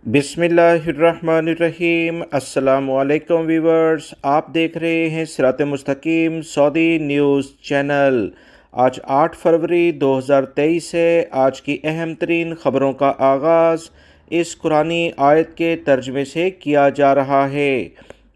बिस्मिल्लाहिर्रहमानिर्रहीम। अस्सलामुअलैकुम व्यूवर्स, आप देख रहे हैं सिरात मुस्तकीम सऊदी न्यूज़ चैनल। आज 8 फरवरी 2023 है। आज की अहम तरीन ख़बरों का आगाज़ इस कुरानी आयत के तर्जमे से किया जा रहा है।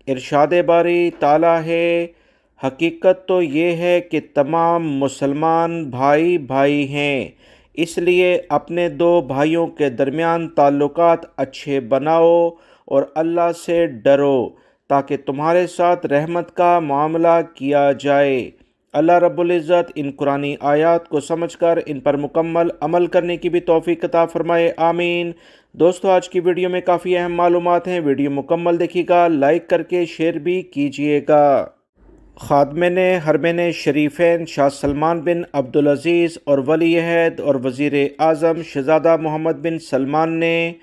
इरशाद बारी ताला है, हकीकत तो ये है कि तमाम मुसलमान भाई भाई हैं, इसलिए अपने दो भाइयों के दरमियान ताल्लुकात अच्छे बनाओ और अल्लाह से डरो ताकि तुम्हारे साथ रहमत का मामला किया जाए। अल्लाह रब्बुल इज़्ज़त इन कुरानी आयात को समझकर इन पर मुकम्मल अमल करने की भी तौफीक अता फरमाए, आमीन। दोस्तों, आज की वीडियो में काफ़ी अहम मालूमात हैं। वीडियो मुकम्मल देखिएगा, लाइक करके शेयर भी कीजिएगा। खादमिन हरमैन शरीफैन शाह सलमान बिन अब्दुल अज़ीज़ और वली अहद और वज़ीर आज़म शहज़ादा मोहम्मद बिन सलमान ने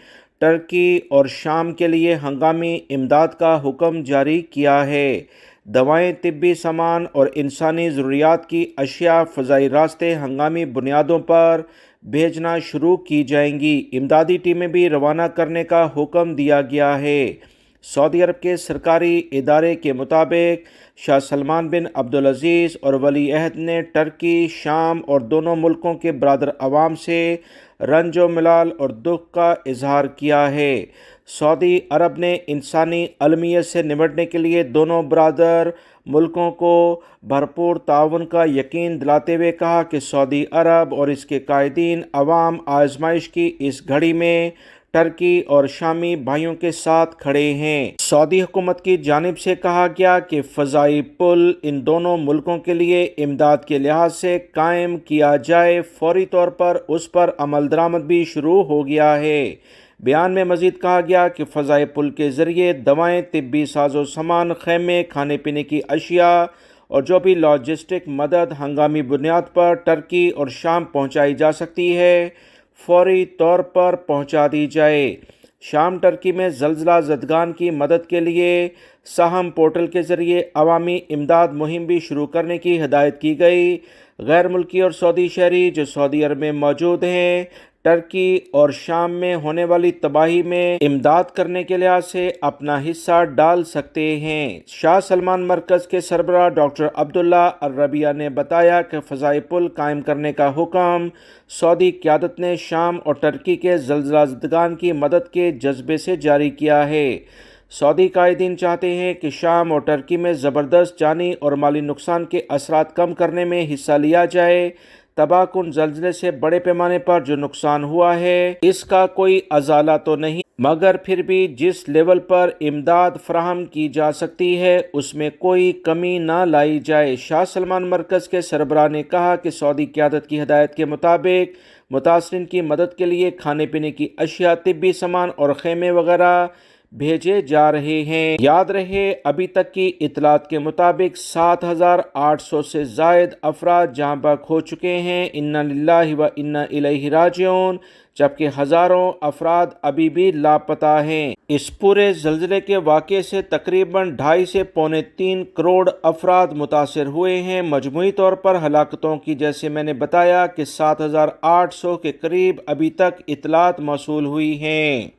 टर्की और शाम के लिए हंगामी इमदाद का हुक्म जारी किया है। दवाएं, तिब्बी सामान और इंसानी ज़रूरियात की अशिया फ़ज़ाई रास्ते हंगामी बुनियादों पर भेजना शुरू की जाएंगी। इमदादी टीमें भी रवाना करने का हुक्म दिया गया है। सऊदी अरब के सरकारी इदारे के मुताबिक शाह सलमान बिन अब्दुल अज़ीज़ और वली अहद ने टर्की, शाम और दोनों मुल्कों के बरादर अवाम से रंजो मलाल और दुख का इजहार किया है। सऊदी अरब ने इंसानी अलमियत से निपटने के लिए दोनों बरादर मुल्कों को भरपूर ताउन का यकीन दिलाते हुए कहा कि सऊदी अरब और इसके कायदीन अवाम आजमाइश की इस घड़ी में टर्की और शामी भाइयों के साथ खड़े हैं। सऊदी हुकूमत की जानिब से कहा गया कि फ़ज़ाई पुल इन दोनों मुल्कों के लिए इमदाद के लिहाज से कायम किया जाए। फौरी तौर पर उस पर अमल दरामद भी शुरू हो गया है। बयान में मज़ीद कहा गया कि फ़ज़ाई पुल के ज़रिए दवाएँ, तिब्बी साजो सामान, खैमे, खाने पीने की अशिया और जो भी लॉजिस्टिक मदद हंगामी बुनियाद पर टर्की और शाम पहुँचाई जा सकती है, फौरी तौर पर पहुंचा दी जाए। शाम टर्की में ज़लज़ला ज़दगान की मदद के लिए साहम पोर्टल के ज़रिए अवामी इमदाद मुहिम भी शुरू करने की हिदायत की गई। गैर मुल्की और सऊदी शहरी जो सऊदी अरब में मौजूद हैं, टर्की और शाम में होने वाली तबाही में इमदाद करने के लिहाज से अपना हिस्सा डाल सकते हैं। शाह सलमान मरकज़ के सरबराह डॉक्टर अब्दुल्ला अल रबिया ने बताया कि फ़ज़ाई पुल कायम करने का हुक्म सऊदी क़यादत ने शाम और टर्की के ज़लज़लाज़दगान की मदद के जज्बे से जारी किया है। सऊदी कायदीन चाहते हैं कि शाम और टर्की में ज़बरदस्त जानी और माली नुकसान के असरात कम करने में हिस्सा लिया जाए। तबाहकुन ज़लज़ले से बड़े पैमाने पर जो नुकसान हुआ है, इसका कोई अज़ाला तो नहीं, मगर फिर भी जिस लेवल पर इमदाद फराहम की जा सकती है उसमें कोई कमी ना लाई जाए। शाह सलमान मरकज़ के सरबराह ने कहा कि सऊदी क़यादत की हिदायत के मुताबिक मुतासरीन की मदद के लिए खाने पीने की अशिया, तिब्बी सामान और खेमे वगैरह भेजे जा रहे हैं। याद रहे, अभी तक की इतलात के मुताबिक 7,800 से ज़ायद अफराद जहाँ बहक हो चुके हैं, इन्ना लिल्लाहि व इन्ना इलैहि राजिऊन, जबकि हज़ारों अफराद अभी भी लापता हैं। इस पूरे ज़लज़ले के वाक़े से तकरीबन 2.5 से पौने 3 करोड़ अफराद मुतासर हुए हैं। मजमूई तौर पर हलाकतों की, जैसे मैंने बताया, कि 7,800 के करीब अभी तक इतलात मौसूल हुई हैं।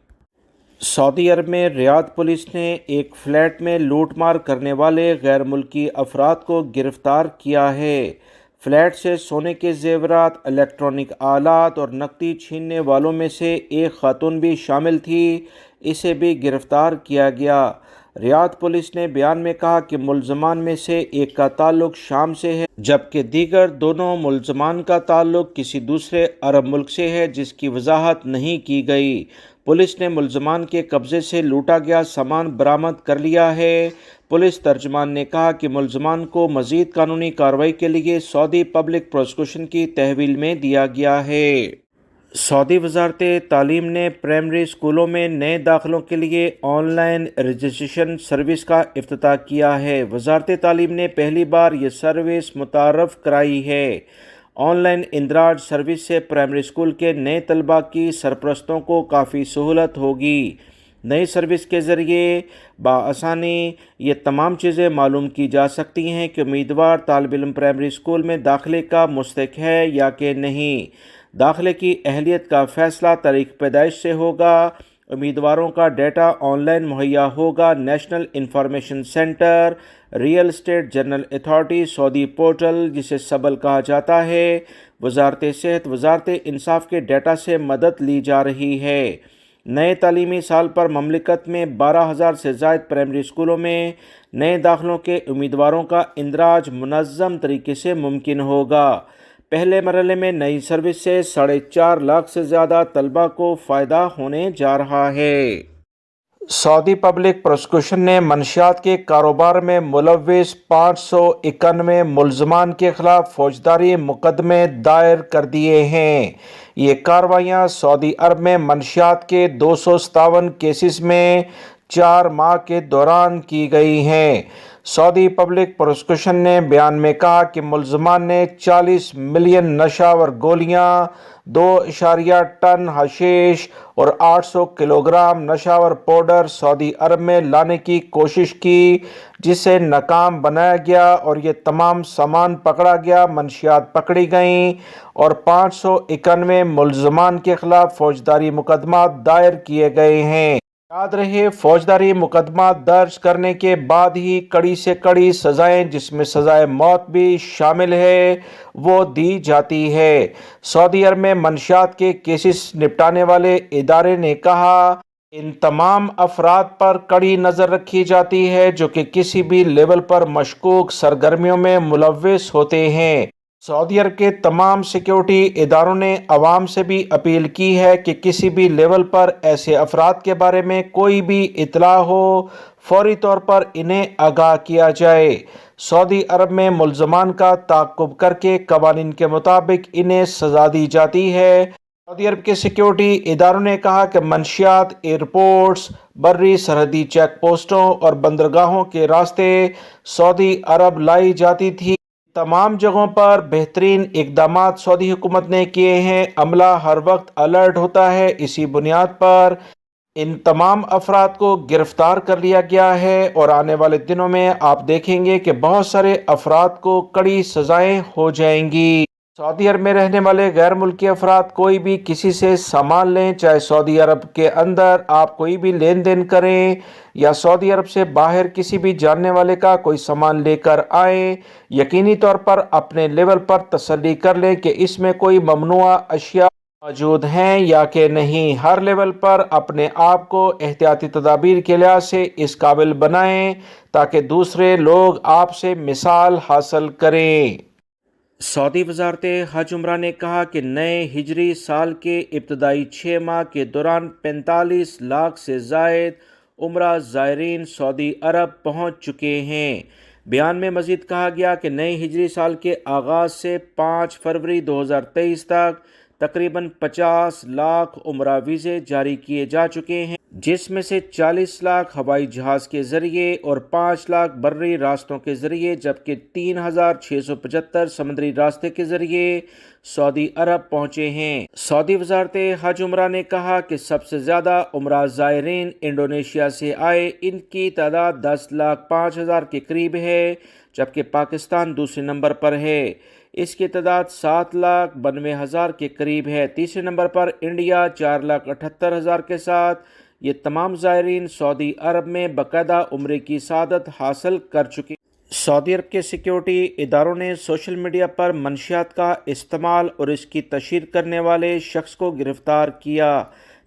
सऊदी अरब में रियाद पुलिस ने एक फ़्लैट में लूटमार करने वाले गैर मुल्की अफराद को गिरफ़्तार किया है। फ़्लैट से सोने के ज़ेवरात, इलेक्ट्रॉनिक आलात और नकदी छीनने वालों में से एक खातून भी शामिल थी, इसे भी गिरफ़्तार किया गया। रियाद पुलिस ने बयान में कहा कि मुल्ज़मान में से एक का ताल्लुक शाम से है, जबकि दीगर दोनों मुल्ज़मान का ताल्लुक किसी दूसरे अरब मुल्क से है, जिसकी वजाहत नहीं की गई। पुलिस ने मुल्ज़मान के कब्ज़े से लूटा गया सामान बरामद कर लिया है। पुलिस तर्जमान ने कहा कि मुल्ज़मान को मज़ीद कानूनी कार्रवाई के लिए सऊदी पब्लिक प्रोसिक्यूशन की तहवील में दिया गया है। सऊदी वज़ारत तालीम ने प्राइमरी स्कूलों में नए दाखिलों के लिए ऑनलाइन रजिस्ट्रेशन सर्विस का इफ्तिताह किया है। वज़ारत तालीम ने पहली बार ये सर्विस मुतारफ़ कराई है। ऑनलाइन इंदराज सर्विस से प्राइमरी स्कूल के नए तलबा की सरपरस्तों को काफ़ी सहूलत होगी। नई सर्विस के ज़रिए बआसानी ये तमाम चीज़ें मालूम की जा सकती हैं कि उम्मीदवार तालिब इल्म प्राइमरी स्कूल में दाखिले का मुस्तहिक़ है या कि नहीं। दाखिले की अहलियत का फ़ैसला तारीख़ पैदाइश से होगा امیدواروں کا ڈیٹا آن لائن مہیا ہوگا۔ National information centre, real estate general authority Saudi portal جسے سبل کہا جاتا ہے، وزارت صحت، وزارت انصاف کے ڈیٹا سے مدد لی جا رہی ہے۔ نئے تعلیمی سال پر مملکت میں 12,000 سے زائد پرائمری اسکولوں میں نئے داخلوں کے امیدواروں کا اندراج منظم طریقے سے ممکن ہوگا۔ پہلے مرحلے میں نئی سروس سے 4.5 لاکھ سے زیادہ طلبہ کو فائدہ ہونے جا رہا ہے۔ سعودی پبلک پروسیکیوشن نے منشیات کے کاروبار میں ملوث 591 ملزمان کے خلاف فوجداری مقدمے دائر کر دیے ہیں۔ یہ کارروائیاں سعودی عرب میں منشیات کے 257 کیسز میں 4 ماہ کے دوران کی گئی ہیں۔ سعودی پبلک پروسیکیوشن نے بیان میں کہا کہ ملزمان نے 40 ملین نشہ ور گولیاں، 2.0 ٹن حشیش اور 800 کلو گرام نشہ ور پاؤڈر سعودی عرب میں لانے کی کوشش کی، جسے ناکام بنایا گیا اور یہ تمام سامان پکڑا گیا۔ منشیات پکڑی گئیں اور 591 ملزمان کے خلاف فوجداری مقدمات دائر کیے گئے ہیں۔ یاد رہے، فوجداری مقدمات درج کرنے کے بعد ہی کڑی سے کڑی سزائیں، جس میں سزائے موت بھی شامل ہے، وہ دی جاتی ہے۔ سعودی عرب میں منشیات کے کیسز نپٹانے والے ادارے نے کہا، ان تمام افراد پر کڑی نظر رکھی جاتی ہے جو کہ کسی بھی لیول پر مشکوک سرگرمیوں میں ملوث ہوتے ہیں۔ سعودی عرب کے تمام سیکیورٹی اداروں نے عوام سے بھی اپیل کی ہے کہ کسی بھی لیول پر ایسے افراد کے بارے میں کوئی بھی اطلاع ہو، فوری طور پر انہیں آگاہ کیا جائے۔ سعودی عرب میں ملزمان کا تعاقب کر کے قوانین کے مطابق انہیں سزا دی جاتی ہے۔ سعودی عرب کے سیکیورٹی اداروں نے کہا کہ منشیات ایئرپورٹس، بری سرحدی چیک پوسٹوں اور بندرگاہوں کے راستے سعودی عرب لائی جاتی تھی۔ تمام جگہوں پر بہترین اقدامات سعودی حکومت نے کیے ہیں۔ عملہ ہر وقت الرٹ ہوتا ہے۔ اسی بنیاد پر ان تمام افراد کو گرفتار کر لیا گیا ہے اور آنے والے دنوں میں آپ دیکھیں گے کہ بہت سارے افراد کو کڑی سزائیں ہو جائیں گی۔ سعودی عرب میں رہنے والے غیر ملکی افراد کوئی بھی کسی سے سامان لیں، چاہے سعودی عرب کے اندر آپ کوئی بھی لین دین کریں یا سعودی عرب سے باہر کسی بھی جاننے والے کا کوئی سامان لے کر آئیں، یقینی طور پر اپنے لیول پر تسلی کر لیں کہ اس میں کوئی ممنوعہ اشیاء موجود ہیں یا کہ نہیں۔ ہر لیول پر اپنے آپ کو احتیاطی تدابیر کے لحاظ سے اس قابل بنائیں تاکہ دوسرے لوگ آپ سے مثال حاصل کریں۔ سعودی وزارت حج عمرہ نے کہا کہ نئے ہجری سال کے ابتدائی 6 ماہ کے دوران 45 لاکھ سے زائد عمرہ زائرین سعودی عرب پہنچ چکے ہیں۔ بیان میں مزید کہا گیا کہ نئے ہجری سال کے آغاز سے 5 فروری 2023 تک تقریباً 50 لاکھ عمرہ ویزے جاری کیے جا چکے ہیں، جس میں سے 40 لاکھ ہوائی جہاز کے ذریعے اور 5 لاکھ بری راستوں کے ذریعے، جبکہ 3,675 سمندری راستے کے ذریعے سعودی عرب پہنچے ہیں۔ سعودی وزارت حج عمرہ نے کہا کہ سب سے زیادہ عمرہ زائرین انڈونیشیا سے آئے، ان کی تعداد 10,05,000 کے قریب ہے، جبکہ پاکستان دوسرے نمبر پر ہے، اس کی تعداد 7,92,000 کے قریب ہے۔ تیسرے نمبر پر انڈیا 4,78,000 کے ساتھ۔ یہ تمام زائرین سعودی عرب میں باقاعدہ عمرے کی سعادت حاصل کر چکے۔ سعودی عرب کے سیکیورٹی اداروں نے سوشل میڈیا پر منشیات کا استعمال اور اس کی تشہیر کرنے والے شخص کو گرفتار کیا۔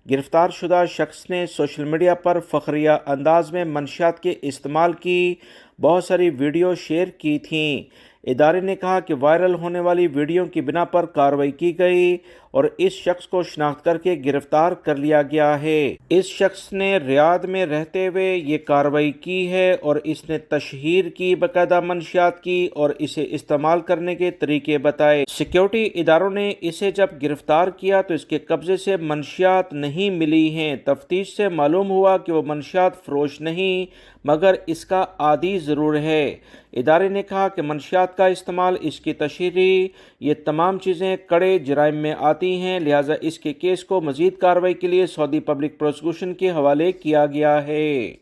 گرفتار شدہ شخص نے سوشل میڈیا پر فخریہ انداز میں منشیات کے استعمال کی بہت ساری ویڈیو شیئر کی تھیں۔ ادارے نے کہا کہ وائرل ہونے والی ویڈیو کی بنا پر کارروائی کی گئی اور اس شخص کو شناخت کر کے گرفتار کر لیا گیا ہے۔ اس شخص نے ریاض میں رہتے ہوئے یہ کارروائی کی ہے اور اس نے تشہیر کی باقاعدہ منشیات کی اور اسے استعمال کرنے کے طریقے بتائے۔ سیکیورٹی اداروں نے اسے جب گرفتار کیا تو اس کے قبضے سے منشیات نہیں ملی ہیں۔ تفتیش سے معلوم ہوا کہ وہ منشیات فروش نہیں مگر اس کا عادی ضرور ہے۔ ادارے نے کہا کہ منشیات کا استعمال، اس کی تشہیری، یہ تمام چیزیں کڑے جرائم میں آتی ہیں، لہٰذا اس کے کیس کو مزید کارروائی کے لیے سعودی پبلک پروسیکیوشن کے حوالے کیا گیا ہے۔